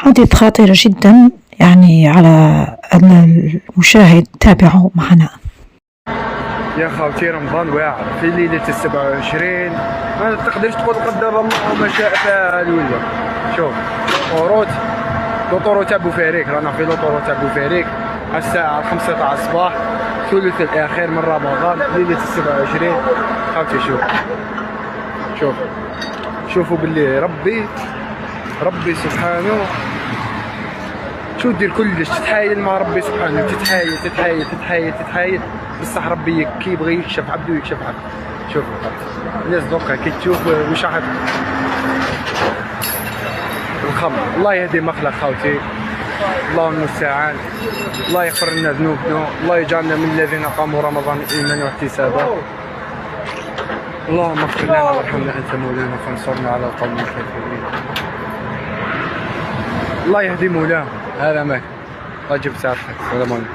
حدث خطير جدا، يعني على المشاهد تابعه معنا. يا خاوتي رمضان واعر في ليلة 27، ما تقدرش تقول قدر الله ما شاء فعل. ولا شوف لوطورو تاع بوفاريك، رانا في لوطورو تاع بوفاريك الساعة 5 تاع الصباح، الثلث الأخير من رمضان ليلة 27. خاوتي شوفوا باللي ربي سبحانه شو دير كلش، تتحايل مع ربي سبحانه، تتحايل بصح ربي كي يبغي يكشف عبده يكشف عبده. شوف الناس دوكا كي تشوف مشاهد الخمر، الله يهدي مخلق خاوتي، الله المستعان، الله يغفر لنا ذنوبنا، الله يجعلنا من الذين قاموا رمضان ايمانا واحتسابا. اللهم اغفر لنا وارحمنا انت مولانا فانصرنا على القوم الكافرين. الله يهدي مولاه، هذا ما الله يجيب سعادتك. السلام عليكم.